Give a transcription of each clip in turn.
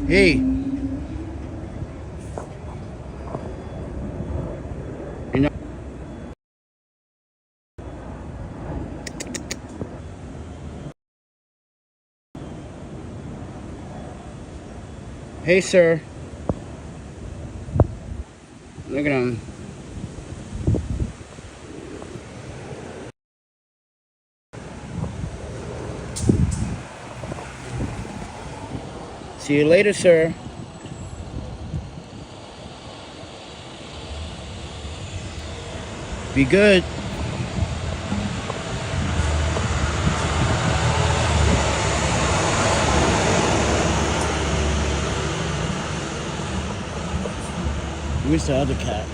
Hey. You know. Hey, sir. Look at him. See you later, sir. Be good. Where's the other cat?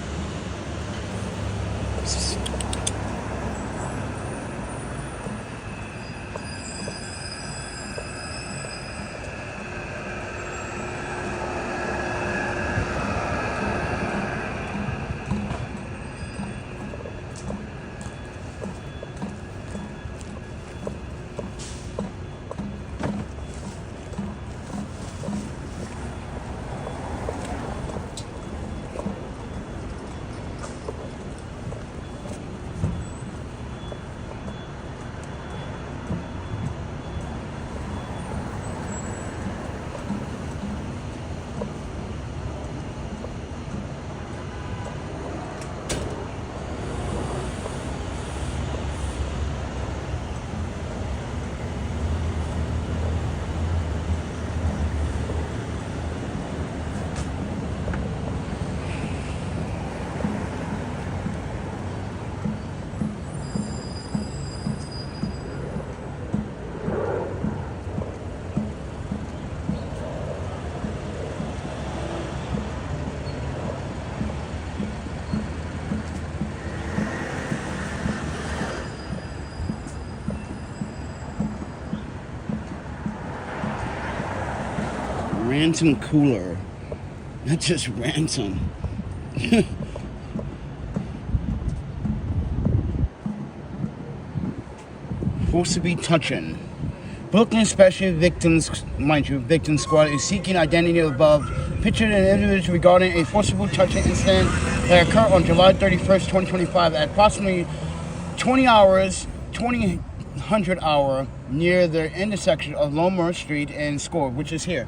Ransom cooler, not just ransom. Supposed to be touching. Brooklyn Special Victims, mind you, Victim Squad is seeking identity above. Pictured an individual regarding a forcible touching incident that occurred on July 31st, 2025 at approximately 2000 hour near the intersection of Lomar Street and Score, which is here.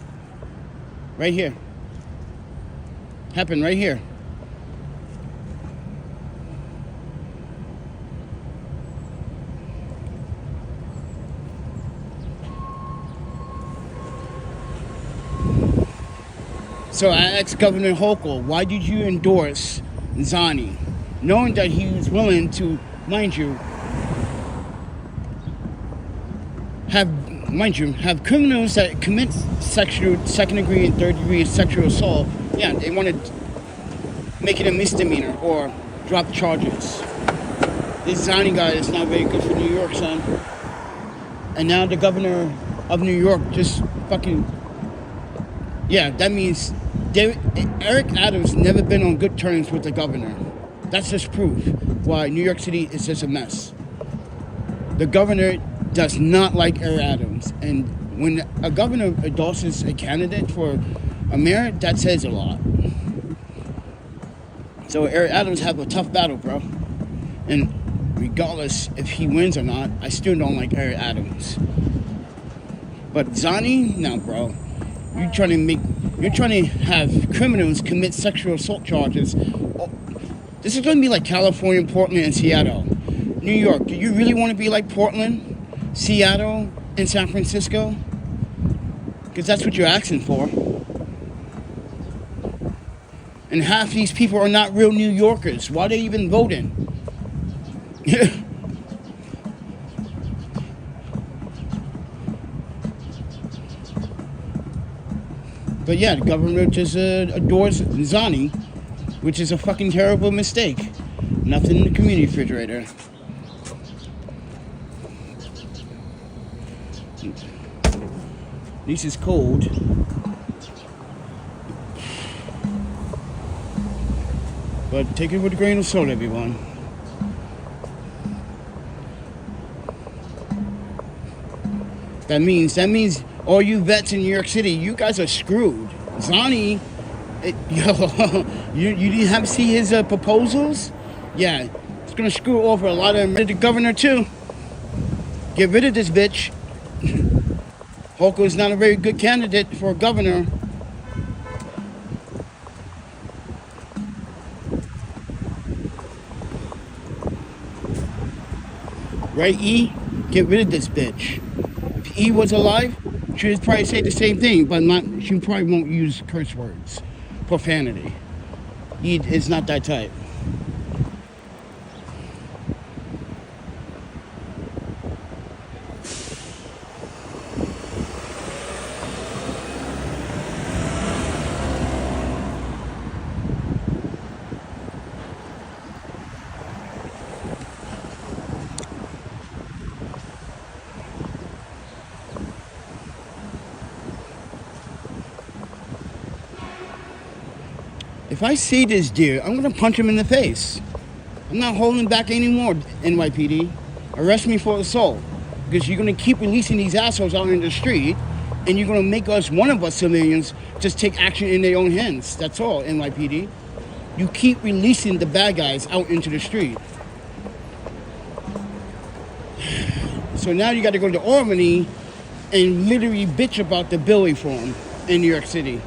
Right here. Happened right here. So I asked Governor Hochul, why did you endorse Zani, knowing that he was willing to, mind you, have mind you, have criminals that commit second degree and third degree sexual assault. Yeah, they want to make it a misdemeanor or drop charges. This Zhiyun guy is not very good for New York, son. And now the governor of New York just fucking... Yeah, that means Eric Adams never been on good terms with the governor. That's just proof why New York City is just a mess. The governor does not like Eric Adams. And when a governor endorses a candidate for a mayor, that says a lot. So Eric Adams have a tough battle, bro. And regardless if he wins or not, I still don't like Eric Adams. But Zhiyun, no, bro. You're trying to have criminals commit sexual assault charges. This is going to be like California, Portland, and Seattle. New York, do you really want to be like Portland, Seattle, and San Francisco? Because that's what you're asking for. And half these people are not real New Yorkers. Why are they even voting? But yeah, the government just adores Zhiyun, which is a fucking terrible mistake. Nothing in the community refrigerator. At least it's cold. But take it with a grain of salt, everyone. That means all you vets in New York City, you guys are screwed. Zhiyun, you didn't have to see his proposals? Yeah, it's gonna screw over a lot of them. The governor too. Get rid of this bitch. Hochul is not a very good candidate for a governor. Right, E? Get rid of this bitch. If E was alive, she would probably say the same thing, but she probably won't use curse words, profanity. E is not that type. If I see this deer, I'm gonna punch him in the face. I'm not holding back anymore, NYPD. Arrest me for assault. Because you're gonna keep releasing these assholes out in the street, and you're gonna make one of us civilians, just take action in their own hands. That's all, NYPD. You keep releasing the bad guys out into the street. So now you gotta go to Albany and literally bitch about the bill reform in New York City.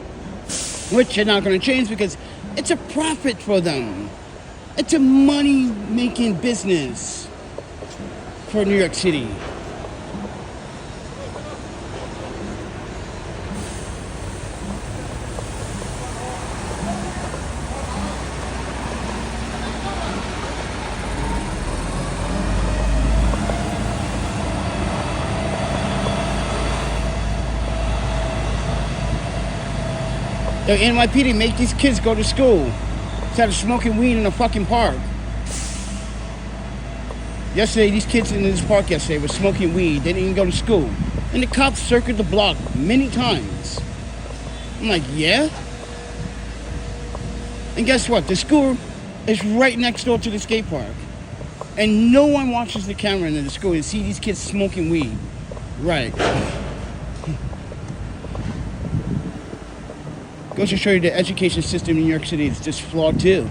Which you're not gonna change because it's a profit for them. It's a money-making business for New York City. The NYPD make these kids go to school instead of smoking weed in a fucking park. Yesterday, these kids in this park yesterday were smoking weed. They didn't even go to school. And the cops circled the block many times. I'm like, yeah? And guess what? The school is right next door to the skate park. And no one watches the camera in the school to see these kids smoking weed. Right. Goes to show you the education system in New York City is just flawed too.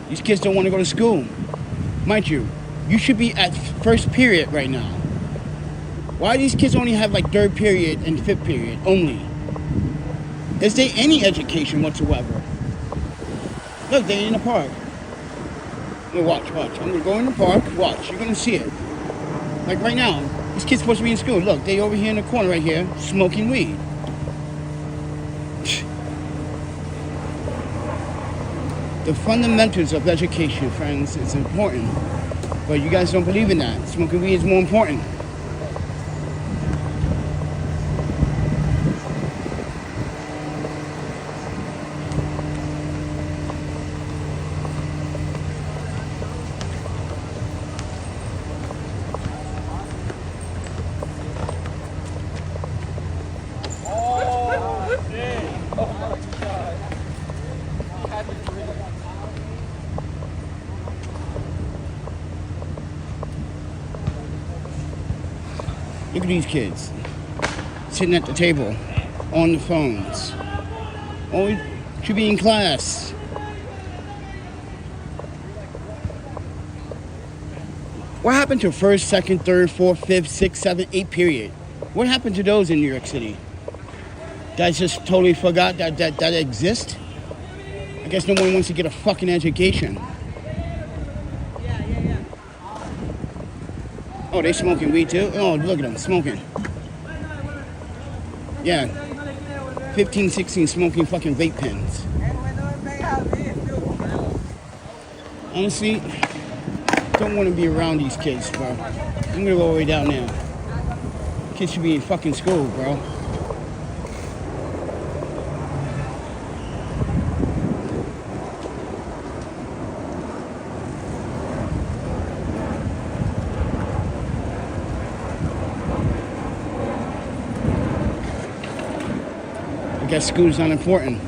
These kids don't want to go to school. Mind you, you should be at first period right now. Why do these kids only have like third period and fifth period only? Is there any education whatsoever? Look, they're in the park. Look, watch. I'm gonna go in the park, watch, you're gonna see it. Like right now, these kids supposed to be in school. Look, they over here in the corner right here, smoking weed. The fundamentals of education, friends, is important. But you guys don't believe in that. Smoking weed is more important. Look at these kids sitting at the table on the phones. Always should be in class. What happened to first, second, third, fourth, fifth, sixth, seventh, eighth period? What happened to those in New York City? That just totally forgot that exist? I guess no one wants to get a fucking education. Oh, they smoking weed too? Oh, look at them, smoking. Yeah. 15, 16 smoking fucking vape pens. Honestly, don't want to be around these kids, bro. I'm gonna go all the way down there. Kids should be in fucking school, bro. I guess school's not important.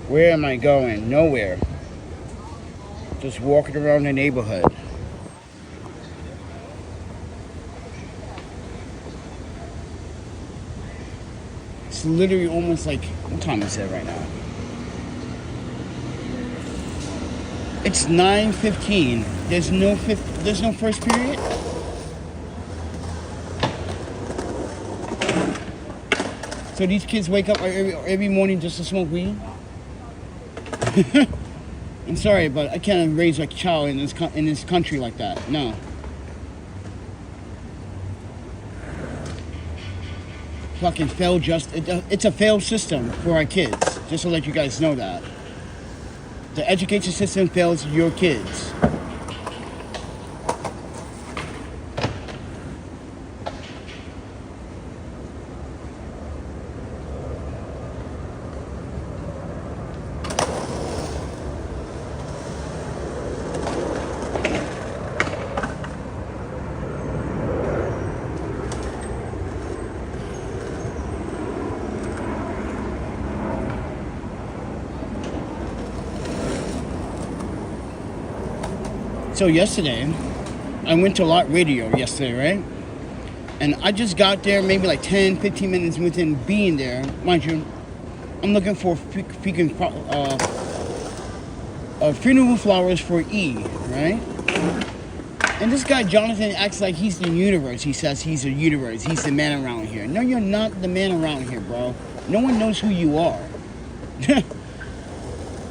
Where am I going? Nowhere. Just walking around the neighborhood. It's literally almost like, what time is it right now? It's 9:15. There's no first period. So these kids wake up every morning just to smoke weed? I'm sorry, but I can't raise a child in this country like that. No. Fucking failed it's a failed system for our kids. Just to let you guys know that. The education system fails your kids. So yesterday, I went to Lot Radio yesterday, right? And I just got there maybe like 10, 15 minutes within being there. Mind you, I'm looking for freaking funeral flowers for E, right? And this guy, Jonathan, acts like he's the universe. He says he's the universe. He's the man around here. No, you're not the man around here, bro. No one knows who you are.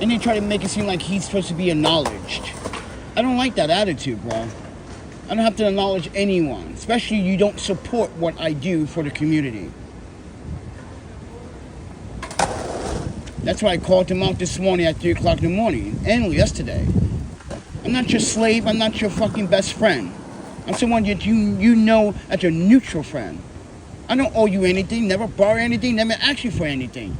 And they try to make it seem like he's supposed to be acknowledged. I don't like that attitude, bro. I don't have to acknowledge anyone, especially you don't support what I do for the community. That's why I called him out this morning at 3 o'clock in the morning, and yesterday. I'm not your slave, I'm not your fucking best friend. I'm someone that you know as a neutral friend. I don't owe you anything, never borrow anything, never ask you for anything.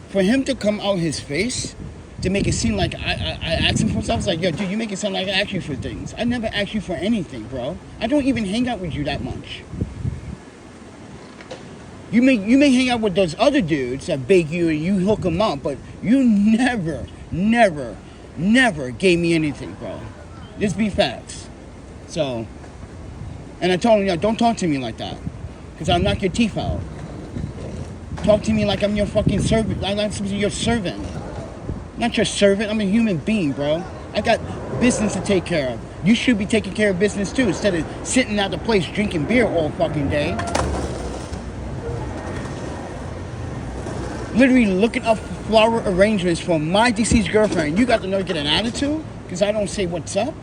For him to come out his face, to make it seem like I asked him for something. I was like, yo, dude, you make it sound like I ask you for things. I never ask you for anything, bro. I don't even hang out with you that much. You may hang out with those other dudes that beg you and you hook them up, but you never gave me anything, bro. Just be facts. So, and I told him, don't talk to me like that, because I'll knock your teeth out. Talk to me like I'm your fucking servant. I'm supposed to be your servant. Not your servant. I'm a human being, bro. I got business to take care of. You should be taking care of business too, instead of sitting at the place drinking beer all fucking day. Literally looking up flower arrangements for my deceased girlfriend. You got to know, get an attitude because I don't say what's up.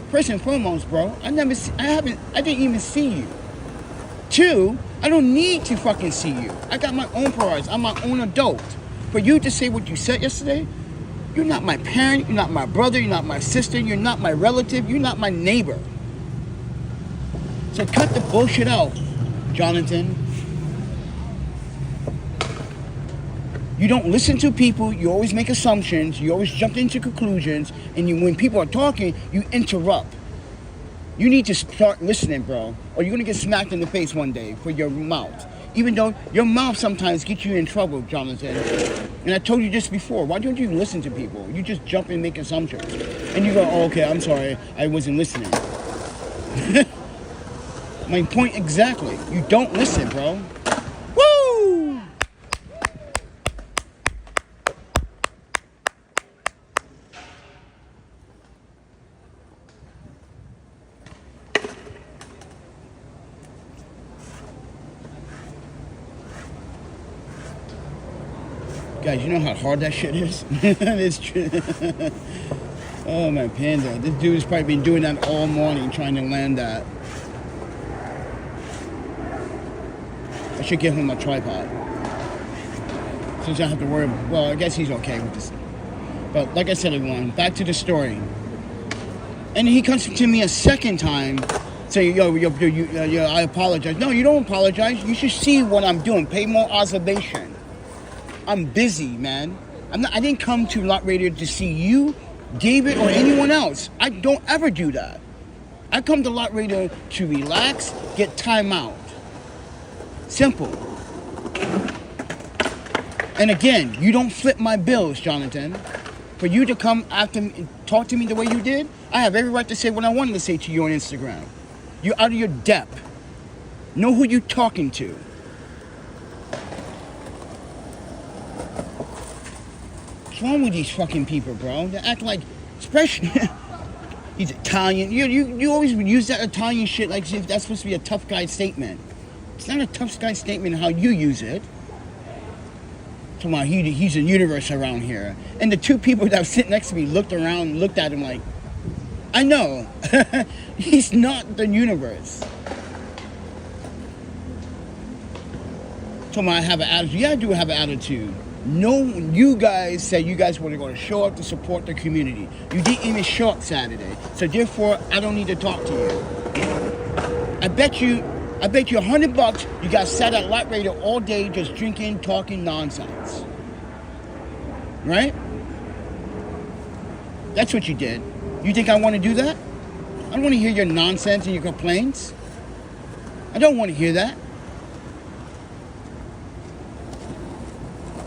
First and foremost, bro, I didn't even see you. Two, I don't need to fucking see you. I got my own priorities. I'm my own adult. For you to say what you said yesterday, you're not my parent, you're not my brother, you're not my sister, you're not my relative, you're not my neighbor. So cut the bullshit out, Jonathan. You don't listen to people, you always make assumptions, you always jump into conclusions, and when people are talking, you interrupt. You need to start listening, bro, or you're gonna get smacked in the face one day for your mouth. Even though your mouth sometimes gets you in trouble, Jonathan. And I told you this before, why don't you listen to people? You just jump and make assumptions. And you go, oh, okay, I'm sorry, I wasn't listening. My point exactly. You don't listen, bro. Woo! Guys, you know how hard that shit is? It's true. Oh, my Panda. This dude's probably been doing that all morning trying to land that. I should give him a tripod. Since I have to worry. Well, I guess he's okay with this. But like I said, everyone, back to the story. And he comes to me a second time saying, yo, I apologize. No, you don't apologize. You should see what I'm doing. Pay more observation. I'm busy, man. I didn't come to Lot Radio to see you, David, or anyone else. I don't ever do that. I come to Lot Radio to relax, get time out. Simple. And again, you don't flip my bills, Jonathan. For you to come after me, talk to me the way you did, I have every right to say what I wanted to say to you on Instagram. You're out of your depth. Know who you're talking to. What's wrong with these fucking people, bro? They act like, especially, he's Italian. You always use that Italian shit like if that's supposed to be a tough guy statement. It's not a tough guy statement how you use it. Come on, he's a universe around here. And the two people that were sitting next to me looked around and looked at him like, I know, he's not the universe. Come on, I have an attitude. Yeah, I do have an attitude. No, you guys said you guys were going to show up to support the community. You didn't even show up Saturday. So therefore, I don't need to talk to you. I bet you $100 you guys sat at Lot Radio all day just drinking, talking nonsense. Right? That's what you did. You think I want to do that? I don't want to hear your nonsense and your complaints. I don't want to hear that.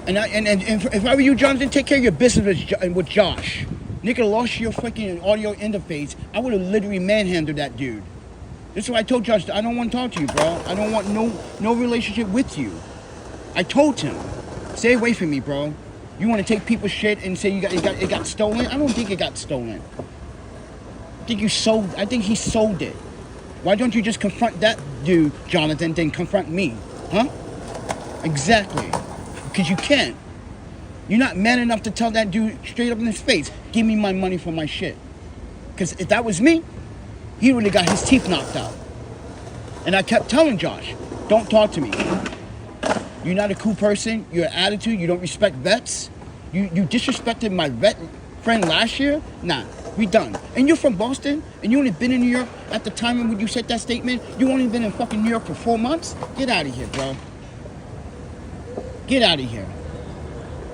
And if I were you, Jonathan, take care of your business with Josh. Nigga lost your freaking audio interface. I would have literally manhandled that dude. This is why I told Josh, I don't want to talk to you, bro. I don't want no relationship with you. I told him, stay away from me, bro. You want to take people's shit and say it got stolen? I don't think it got stolen. I think he sold it. Why don't you just confront that dude, Jonathan, then confront me? Huh? Exactly. Because you can't. You're not man enough to tell that dude straight up in his face, give me my money for my shit. Because if that was me, he really got his teeth knocked out. And I kept telling Josh, don't talk to me. You're not a cool person. Your attitude, you don't respect vets. You disrespected my vet friend last year. Nah, we done. And you're from Boston, and you only been in New York at the time when you said that statement. You only been in fucking New York for 4 months? Get out of here, bro. Get out of here.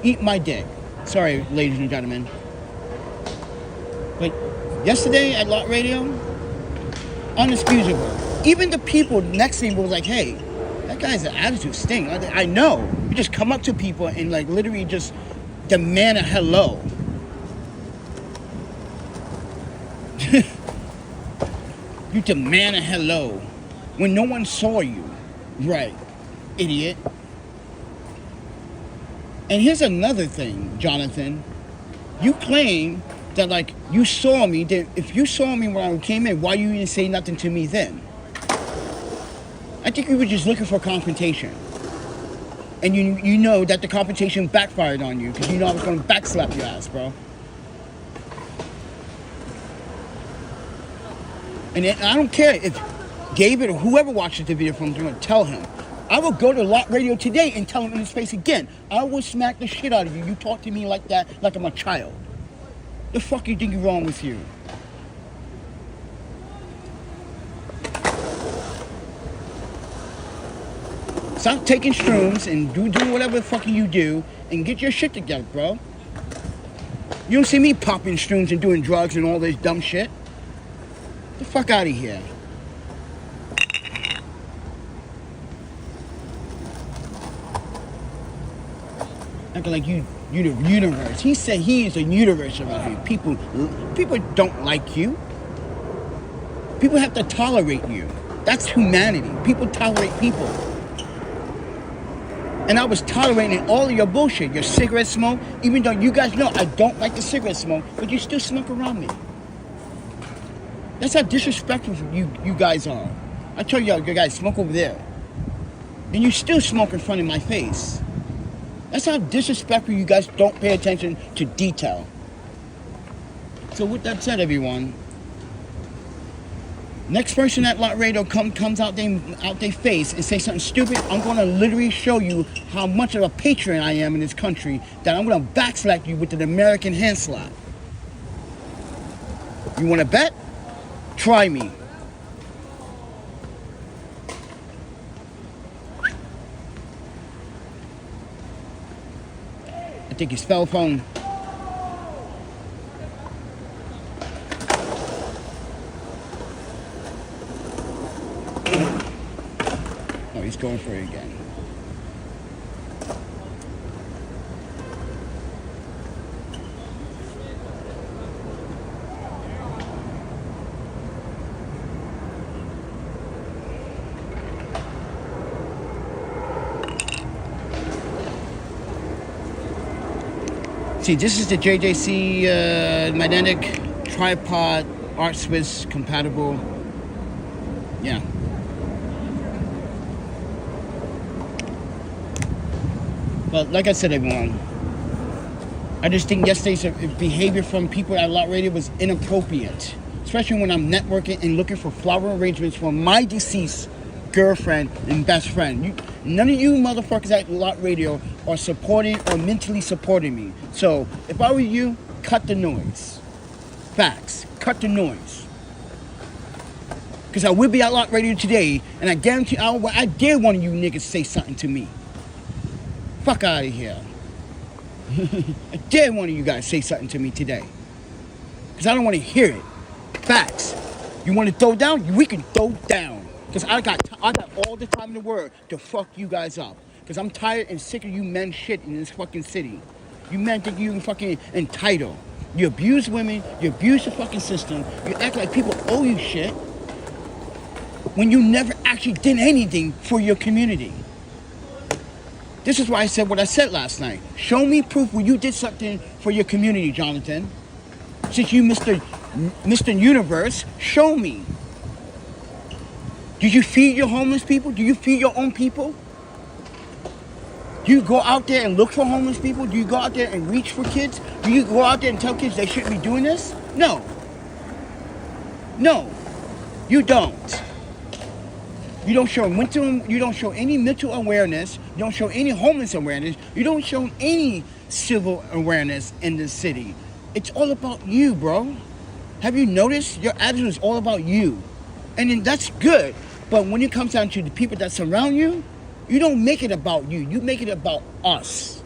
Eat my dick. Sorry, ladies and gentlemen. But yesterday at Lot Radio, unexcusable. Even the people next to me was like, hey, That guy's attitude stink. I know. You just come up to people and like literally just demand a hello. You demand a hello when no one saw you. Right, idiot. And here's another thing, Jonathan. You claim that like you saw me, that if you saw me when I came in, why you didn't say nothing to me then? I think you were just looking for confrontation. And you know that the confrontation backfired on you because you know I was going to backslap your ass, bro. And I don't care if David or whoever watches the video from is going to tell him. I will go to Lot Radio today and tell him in his face again. I will smack the shit out of you. You talk to me like that, like I'm a child. The fuck you think is wrong with you? Stop taking shrooms and do whatever the fuck you do and get your shit together, bro. You don't see me popping shrooms and doing drugs and all this dumb shit. Get the fuck out of here. Acting like you the universe. He said he is a universe around here. People don't like you. People have to tolerate you. That's humanity. People tolerate people. And I was tolerating all of your bullshit, your cigarette smoke, even though you guys know I don't like the cigarette smoke, but you still smoke around me. That's how disrespectful you guys are. I told y'all, you guys smoke over there. And you still smoke in front of my face. That's how disrespectful you guys don't pay attention to detail. So with that said, everyone, next person at Lot Radio comes out their face and say something stupid, I'm going to literally show you how much of a patriot I am in this country that I'm going to backslap you with an American hand slap. You want to bet? Try me. I think his cell phone. Oh, he's going for it again. See, this is the JJC magnetic tripod Art Swiss compatible. Yeah. But like I said, everyone, I just think yesterday's behavior from people at Lot Radio was inappropriate, especially when I'm networking and looking for flower arrangements for my deceased girlfriend and best friend. None of you motherfuckers at Lot Radio are supporting or mentally supporting me. So if I were you, cut the noise. Facts. Cut the noise. Because I will be at Lot Radio today, and I guarantee I dare one of you niggas say something to me. Fuck out of here. I dare one of you guys say something to me today. Because I don't want to hear it. Facts. You want to throw down? We can throw down. Because I got all the time in the world to fuck you guys up. Because I'm tired and sick of you men shit in this fucking city. You men think you fucking entitled. You abuse women. You abuse the fucking system. You act like people owe you shit. When you never actually did anything for your community. This is why I said what I said last night. Show me proof where you did something for your community, Jonathan. Since you Mr. Universe, show me. Do you feed your homeless people? Do you feed your own people? Do you go out there and look for homeless people? Do you go out there and reach for kids? Do you go out there and tell kids they shouldn't be doing this? No. No. You don't. You don't show any mental awareness. You don't show any homeless awareness. You don't show any civil awareness in this city. It's all about you, bro. Have you noticed? Your attitude is all about you. And then that's good. But when it comes down to the people that surround you, you don't make it about you. You make it about us.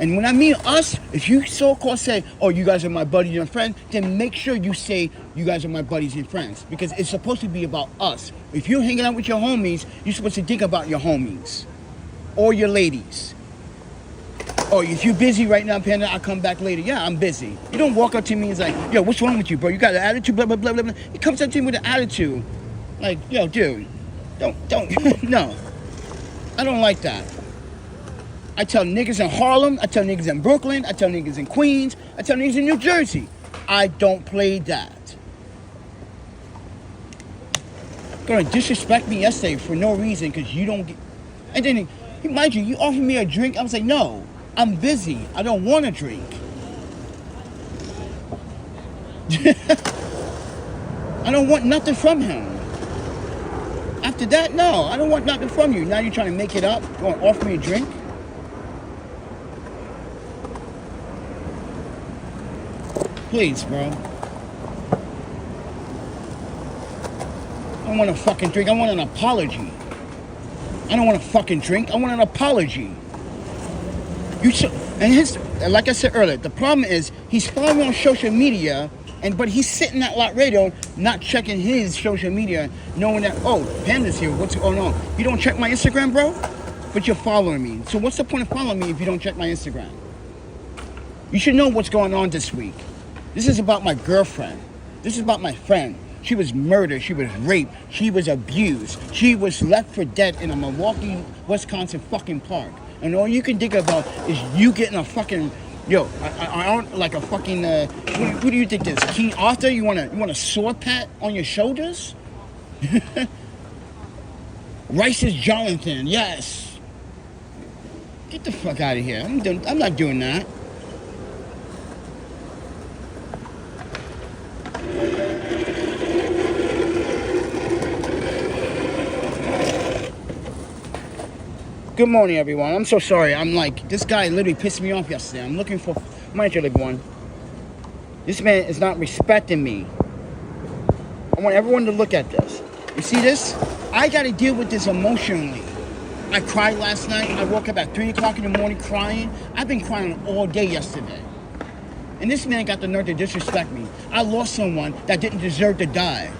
And when I mean us, if you so-called say, oh, you guys are my buddies and friends, then make sure you say you guys are my buddies and friends. Because it's supposed to be about us. If you're hanging out with your homies, you're supposed to think about your homies. Or your ladies. Or if you're busy right now, Panda, I'll come back later. Yeah, I'm busy. You don't walk up to me and it's like, yo, what's wrong with you, bro? You got an attitude, blah, blah, blah, blah, blah. He comes up to me with an attitude. Like, yo, dude, don't, no. I don't like that. I tell niggas in Harlem, I tell niggas in Brooklyn, I tell niggas in Queens, I tell niggas in New Jersey. I don't play that. Gonna disrespect me yesterday for no reason because you don't get... And then, mind you, you offered me a drink. I was like, no, I'm busy. I don't want a drink. I don't want nothing from him. After that, no, I don't want nothing from you. Now you're trying to make it up? You want to offer me a drink? Please, bro. I don't want a fucking drink. I want an apology. I don't want a fucking drink. I want an apology. You should, and like I said earlier, the problem is he's following me on social media, but he's sitting at Lot Radio, not checking his social media, knowing that, oh, Panda's here. What's going on? You don't check my Instagram, bro, but you're following me. So what's the point of following me if you don't check my Instagram? You should know what's going on this week. This is about my girlfriend. This is about my friend. She was murdered. She was raped. She was abused. She was left for dead in a Milwaukee, Wisconsin fucking park. And all you can think about is you getting a fucking, yo, I don't like a fucking, who do you think this? King Arthur? You want a sword pat on your shoulders? Righteous Jonathan, yes. Get the fuck out of here. I'm not doing that. Good morning, everyone. I'm so sorry. I'm like, this guy literally pissed me off yesterday. I'm looking for my one. This man is not respecting me. I want everyone to look at this. You see this? I got to deal with this emotionally. I cried last night. I woke up at 3 o'clock in the morning crying. I've been crying all day yesterday. And this man got the nerve to disrespect me. I lost someone that didn't deserve to die.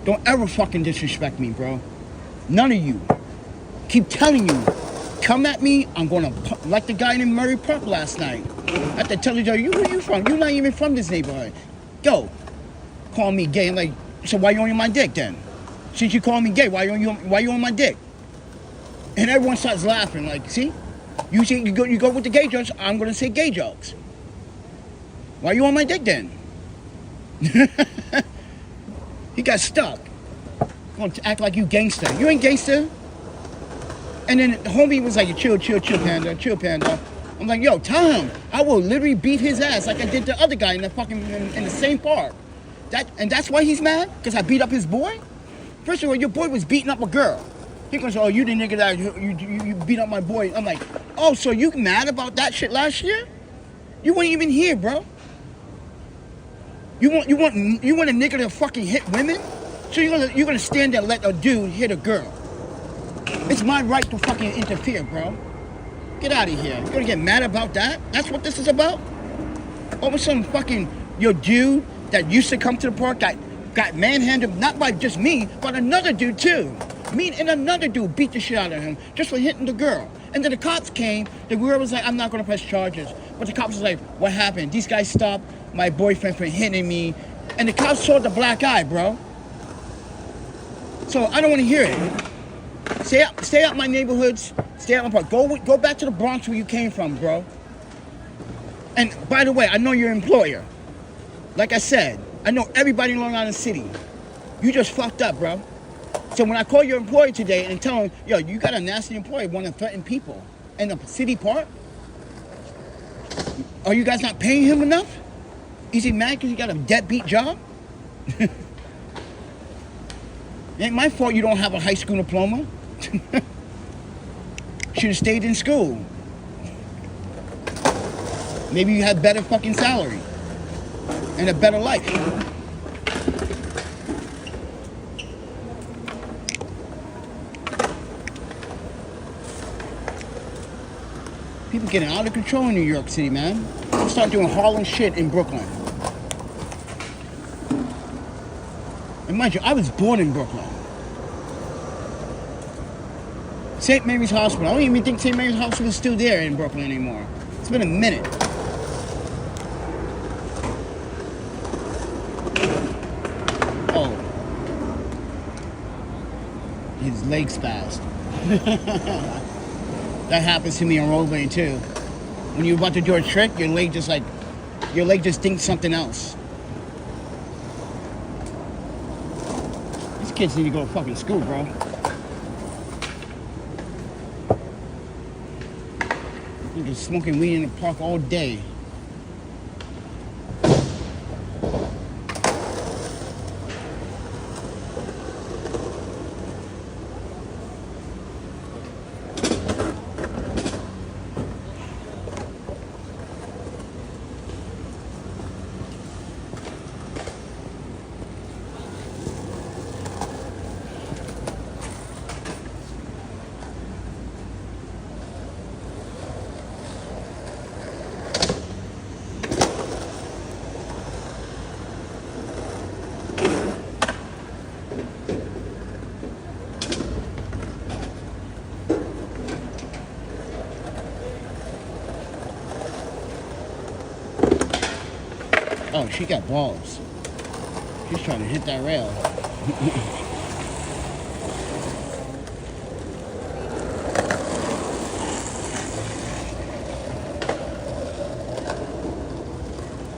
Don't ever fucking disrespect me, bro. None of you. Keep telling you. Come at me, I'm gonna... Like the guy in Murray Park last night. I had to tell each other, where you from? You're not even from this neighborhood. Yo, call me gay. I'm like, so why you on my dick then? Since you call me gay, why you on my dick? And everyone starts laughing. Like, see? You go with the gay jokes, I'm gonna say gay jokes. Why you on my dick then? He got stuck. Going to act like you gangster. You ain't gangster. And then the homie was like, chill, Panda, chill, Panda. I'm like, yo, tell him. I will literally beat his ass like I did the other guy in the fucking, in the same park. And that's why he's mad? Because I beat up his boy? First of all, your boy was beating up a girl. He goes, oh, you the nigga that, you beat up my boy. I'm like, oh, so you mad about that shit last year? You weren't even here, bro. You want a nigga to fucking hit women? So you're gonna stand there and let a dude hit a girl? It's my right to fucking interfere, bro. Get out of here. You're gonna get mad about that? That's what this is about? Over some fucking your dude that used to come to the park got manhandled, not by just me, but another dude too. Me and another dude beat the shit out of him just for hitting the girl. And then the cops came. The girl was like, I'm not gonna press charges. But the cops was like, what happened? These guys stopped my boyfriend from hitting me. And the cops saw the black eye, bro. So I don't want to hear it. Stay out my neighborhoods. Stay out my park. Go back to the Bronx where you came from, bro. And by the way, I know your employer. Like I said, I know everybody in Long Island City. You just fucked up, bro. So when I call your employer today and tell him, yo, you got a nasty employee wanting to threaten people in the city park? Are you guys not paying him enough? Is he mad because he got a deadbeat job? It ain't my fault you don't have a high school diploma. Should have stayed in school. Maybe you had better fucking salary and a better life. People getting out of control in New York City, man. People start doing Harlem shit in Brooklyn. And mind you, I was born in Brooklyn. St. Mary's Hospital. I don't even think St. Mary's Hospital is still there in Brooklyn anymore. It's been a minute. Oh. His leg spazzed. That happens to me on rollerblading too. When you're about to do a trick, your leg just thinks something else. These kids need to go to fucking school, bro. You're just smoking weed in the park all day. Oh, she got balls. She's trying to hit that rail.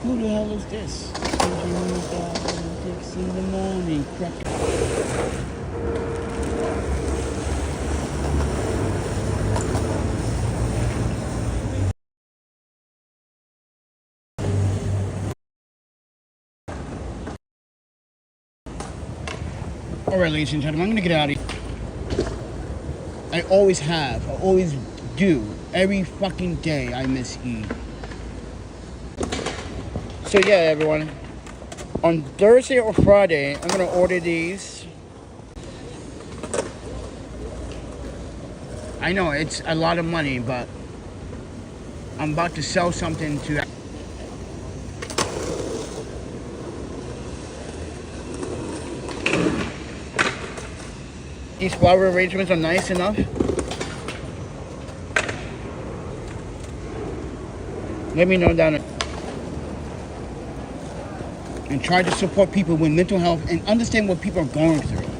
Who the hell is this? Six in the morning, crack. Alright, ladies and gentlemen, I'm gonna get out of here. I always have, I always do. Every fucking day I miss E. So yeah, everyone. On Thursday or Friday, I'm gonna order these. I know it's a lot of money, but I'm about to sell something to. These flower arrangements are nice enough. Let me know down there. And try to support people with mental health and understand what people are going through.